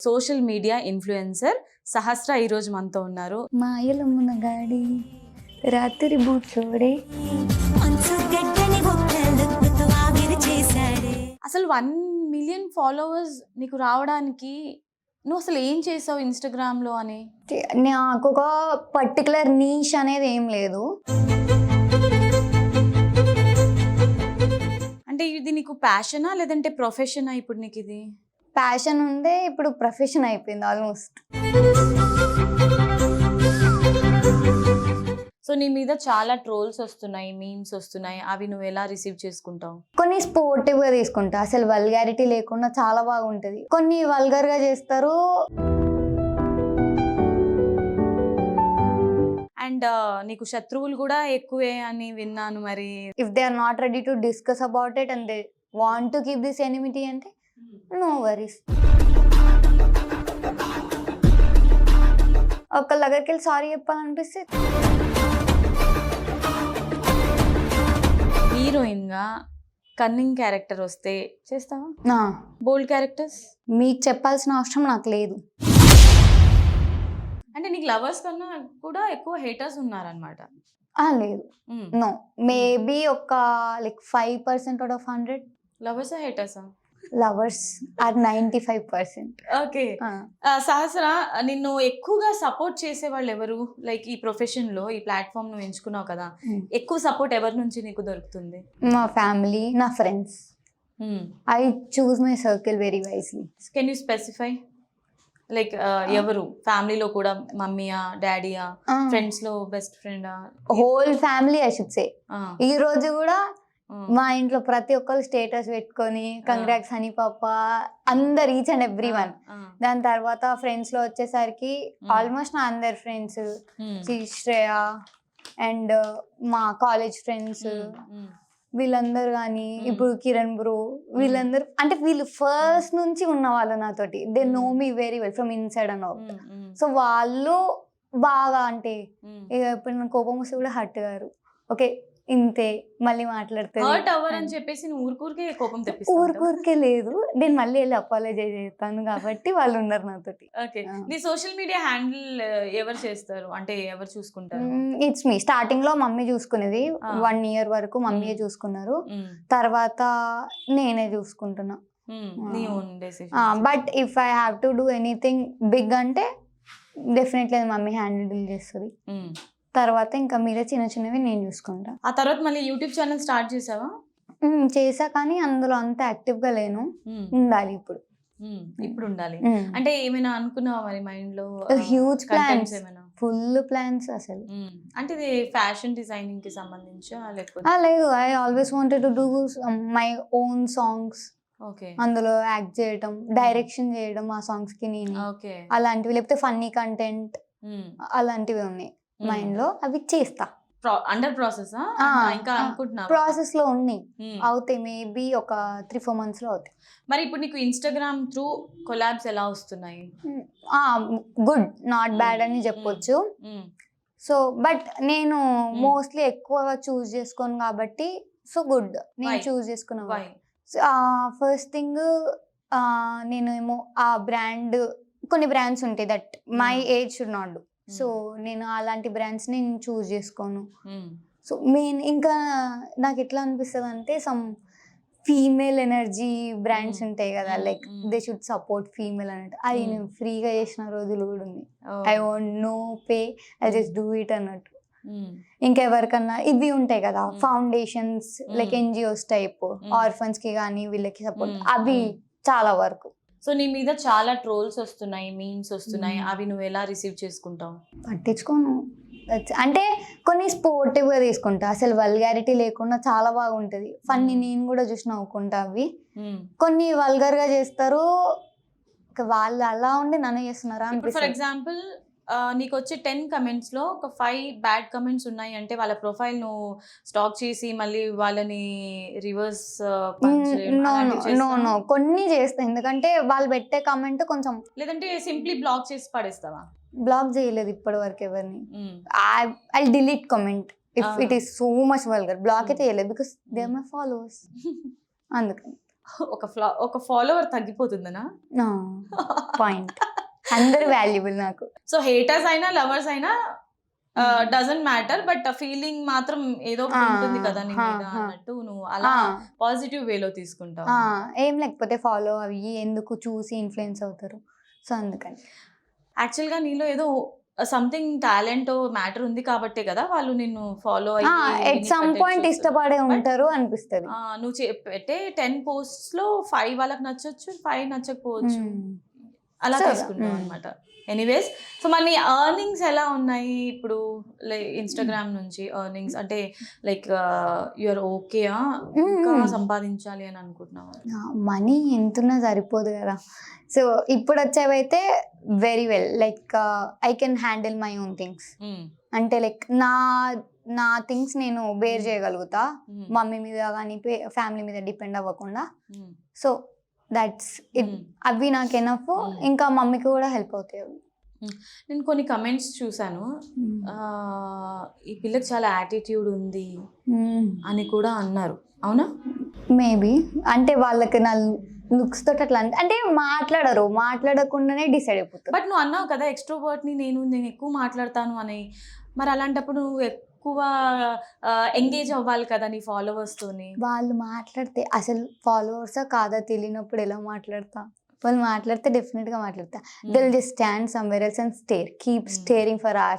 Social media influencer సహస్ర ఈరోజు మనతో ఉన్నారు. మాయల మునగాడి రాత్రి బూట్లోడే అసలు 1 మిలియన్ ఫాలోవర్స్ నీకు రావడానికి నువ్వు అసలు ఏం చేసావు ఇన్స్టాగ్రామ్లో అని? నాకు ఒక పర్టికులర్ నీష్ అనేది ఏం లేదు. అంటే ఇది నీకు ప్యాషనా లేదంటే ప్రొఫెషనా? ఇప్పుడు నీకు ఇది ప్యాషన్ ఉండే ఇప్పుడు ప్రొఫెషన్ అయిపోయింది ఆల్మోస్ట్. సో నీ మీద చాలా ట్రోల్స్ వస్తున్నాయి, మీమ్స్ వస్తున్నాయి, అవి నువ్వు ఎలా రిసీవ్ చేసుకుంటావు? కొన్ని స్పోర్టివ్గా తీసుకుంటా, అసలు వల్గారిటీ లేకుండా చాలా బాగుంటుంది. కొన్ని వల్గర్గా చేస్తారు. అండ్ నీకు శత్రువులు కూడా ఎక్కువే అని విన్నాను. మరి if they are not ready to discuss about it and they want to keep this enmity అంటే నో వరీస్. ఒకళ్ళ దగ్గరికి వెళ్ళి సారీ చెప్పాలనిపిస్తే హీరోయిన్ గా కన్నింగ్ క్యారెక్టర్ వస్తే చేస్తావా? బోల్డ్ క్యారెక్టర్స్ మీకు చెప్పాల్సిన అవసరం నాకు లేదు. అంటే నీకు లవర్స్ కన్నా కూడా ఎక్కువ హేటర్స్ ఉన్నారనమాట? లేదు, నో. మేబీ ఒక లైక్ 5% అవుట్ ఆఫ్ 100. లవర్సా హేటర్సా? Lovers are 95%. ఓకే. సహస్ర, నిన్ను ఎక్కువగా సపోర్ట్ చేసే వాళ్ళు ఎవరు? లైక్ ఈ ప్రొఫెషన్ లో, ఈ ప్లాట్ఫామ్ నువ్వు ఎంచుకున్నావు కదా, ఎక్కువ సపోర్ట్ ఎవరి నుంచి నీకు దొరుకుతుంది? మా ఫ్యామిలీ, నా friends. I choose my circle very wisely. Can you specify? Like ఎవరు? ఫ్యామిలీలో కూడా మమ్మీయా, డాడీయా, ఫ్రెండ్స్ లో బెస్ట్ ఫ్రెండా? Whole family I should say. ఈ రోజు కూడా మా ఇంట్లో ప్రతి ఒక్కరు స్టేటస్ పెట్టుకొని కంగ్రాట్స్ హనీ పాప, అందరు, ఈచ్ అండ్ ఎవ్రీ వన్. దాని తర్వాత ఫ్రెండ్స్ లో వచ్చేసరికి ఆల్మోస్ట్ నా అందరు ఫ్రెండ్స్, శ్రేయ అండ్ మా కాలేజ్ ఫ్రెండ్స్, వీళ్ళందరూ కానీ ఇప్పుడు కిరణ్ బ్రో, వీళ్ళందరూ అంటే వీళ్ళు ఫస్ట్ నుంచి ఉన్న వాళ్ళు నాతోటి. They know me very well from inside and out. So వాళ్ళు బాగా అంటే ఇప్పుడు నా కోపం వస్తే కూడా హర్ట్ గారు, ఓకే ఇంతే మళ్ళీ మాట్లాడతారు. హర్ట్ అవ్వరని చెప్పేసి నువ్వు ఊరికే కోపం తెప్పిస్తావు? ఊరికే లేదు, నేను మళ్ళీ వెళ్ళి అపాలజైజ్ చేస్తాను కాబట్టి వాళ్ళు ఉన్నారు నాతోటి. ఓకే. నీ సోషల్ మీడియా హ్యాండిల్ ఎవరు చేస్తారు, అంటే ఎవరు చూసుకుంటారు? It's me. స్టార్టింగ్ లో మమ్మీ చూసుకునేది, 1 year వరకు మమ్మీయే చూసుకున్నారు. తర్వాత నేనే చూసుకుంటున్నా. But if I have to do anything big అంటే డెఫినెట్లీ మమ్మీ హ్యాండిల్ చేస్తుంది. తర్వాత ఇంకా మీరే చిన్న చిన్నవి నేను చూసుకుంటా. ఆ తర్వాత మళ్ళీ యూట్యూబ్ ఛానల్ స్టార్ట్ చేసావా? చేసా, కానీ అందులో అంత యాక్టివ్ గా లేను. ఉండాలి ఇప్పుడు. ఇప్పుడు ఉండాలి అంటే ఏమైనా అనుకున్నావా మరి మైండ్ లో? హ్యూజ్ ప్లాన్స్, ఫుల్ ప్లాన్స్ అసలు. అంటే ఇది ఫ్యాషన్ డిజైనింగ్ కి సంబంధించా లేకపోతే? లేదు, I always wanted to do my own songs. అందులో యాక్ట్ చేయడం, డైరెక్షన్ చేయడం ఆ సాంగ్స్ కి నేను, అలాంటివి. లేకపోతే ఫన్నీ కంటెంట్ అలాంటివి ఉన్నాయి మైండ్ లో, అవి చేస్తా. Under process? ఇంకా అనుకుంటున్నా? ప్రాసెస్ లో ఉన్నాయి, అవుతాయి. మేబీ ఒక 3-4 months లో అవుతాయి. మరి ఇప్పుడు నీకు ఇన్స్టాగ్రామ్ త్రూ కొలాబ్స్ ఎలా వస్తున్నాయి? గుడ్, నాట్ బ్యాడ్ అని చెప్పొచ్చు. సో బట్ నేను మోస్ట్లీ ఎక్కువగా చూస్ చేసుకోను కాబట్టి, సో గుడ్ నేను చూస్ చేసుకున్నా. ఫస్ట్ థింగ్, నేను ఆ బ్రాండ్, కొన్ని బ్రాండ్స్ ఉంటాయి that my age should not do. So నేను అలాంటి బ్రాండ్స్ నేను చూస్ చేసుకోను. సో మెయిన్ ఇంకా నాకు ఎట్లా అనిపిస్తుంది అంటే, సమ్ ఫీమేల్ ఎనర్జీ బ్రాండ్స్ ఉంటాయి కదా, like they should support female అన్నట్టు. అది నేను ఫ్రీగా చేసిన రోజులు కూడా ఉంది. I want no pay, I just do it అన్నట్టు. ఇంకెవరికన్నా ఇవి ఉంటాయి కదా foundations, like NGOs type, orphans కి కానీ వీళ్ళకి సపోర్ట్, అవి చాలా వరకు. సో నీ మీద చాలా ట్రోల్స్ వస్తున్నాయి, మీమ్స్ వస్తున్నాయి, అవి నువ్వు ఎలా రిసీవ్ చేసుకుంటావు? పట్టించుకోను. అంటే కొన్ని స్పోర్టివ్గా తీసుకుంటా, అసలు వల్గారిటీ లేకుండా చాలా బాగుంటుంది. ఫన్నీ నేను కూడా చూసి నవ్వుకుంటా. అవి కొన్ని వల్గర్గా చేస్తారు, వాళ్ళు అలా ఉండి నన్ను చేస్తున్నారా అనిపిస్తుంది. ఫర్ ఎగ్జాంపుల్ నీకు వచ్చే 10 comments లో ఒక 5 బ్యాడ్ కమెంట్స్ ఉన్నాయి అంటే వాళ్ళ ప్రొఫైల్ నువ్వు స్టాక్ చేసి మళ్ళీ వాళ్ళని రివర్స్? నో, కొన్ని చేస్తా. ఎందుకంటే వాళ్ళు పెట్టే కమెంట్ కొంచెం, లేదంటే సింప్లీ బ్లాక్ చేసి పడేస్తావా? బ్లాక్ చేయలేదు ఇప్పటి వరకు ఎవరిని. I delete comment if it is so much vulgar. Block అయితే చేయలేదు, because they are my followers, అందుకని. ఒక ఫాలోవర్ తగ్గిపోతుందనా? పాయింట్. అందరు వాల్యుబుల్ నాకు. సో హేటర్స్ అయినా లవర్స్ అయినా డజంట్ మ్యాటర్, బట్ ఫీలింగ్ మాత్రం ఏదో ఒకటి ఉంటుంది కదా నీ మీద అన్నట్టు నువ్వు అలా పాజిటివ్ వేలో తీసుకుంటావు. ఏం లేకపోతే ఫాలో అవి ఎందుకు చూసి ఇన్ఫ్లుయెన్స్ అవుతారు. సో అందుకని యాక్చువల్ గా నీలో ఏదో సంథింగ్ టాలెంట్ మ్యాటర్ ఉంది కాబట్టే కదా వాళ్ళు నిన్ను ఫాలో ఎట్ సమ్ పాయింట్ ఇష్టపడే ఉంటారు అనిపిస్తుంది. నువ్వు పెట్టే 10 posts లో 5 వాళ్ళకి నచ్చొచ్చు, 5 నచ్చకపోవచ్చు, అలా తీసుకుంటావు అనమాట. ఎనీవేస్, సో మరి ఎర్నింగ్స్ ఎలా ఉన్నాయి ఇప్పుడు ఇన్స్టాగ్రామ్ నుంచి ఎర్నింగ్స్? అంటే లైక్ యూఆర్ ఓకే ఇంకా సంపాదించాలి అని అనుకుంటున్నావా? మనీ ఎంతున్నా సరిపోదు కదా. సో ఇప్పుడు వచ్చేవైతే very well, like I can handle my own things. అంటే లైక్ నా థింగ్స్ నేను బేర్ చేయగలుగుతా, మమ్మీ మీద కానీ ఫ్యామిలీ మీద డిపెండ్ అవ్వకుండా. So that's it. అవి నాకు ఎనఫ్. ఇంకా మమ్మీకి కూడా హెల్ప్ అవుతాయి అవి. నేను కొన్ని కమెంట్స్ చూసాను, ఈ పిల్లకి చాలా యాటిట్యూడ్ ఉంది అని కూడా అన్నారు. అవునా? మేబీ అంటే వాళ్ళకి నా లుక్స్ తోటి అట్లా అంటే మాట్లాడకుండానే డిసైడ్ అయిపోతారు. బట్ నువ్వు అన్నావు కదా ఎక్స్ట్రోవర్ట్ ని నేను ఎక్కువ మాట్లాడతాను అని. మరి అలాంటప్పుడు నువ్వు ఎక్కువ ఎంగేజ్ అవ్వాలి కదా నీ ఫాలోవర్స్ తోని. వాళ్ళు మాట్లాడితే అసలు ఫాలోవర్సా కాదా తెలియనప్పుడు ఎలా మాట్లాడతా? వాళ్ళు మాట్లాడితే డెఫినెట్ గా మాట్లాడతా. They'll just stand somewhere else and keep staring for hours.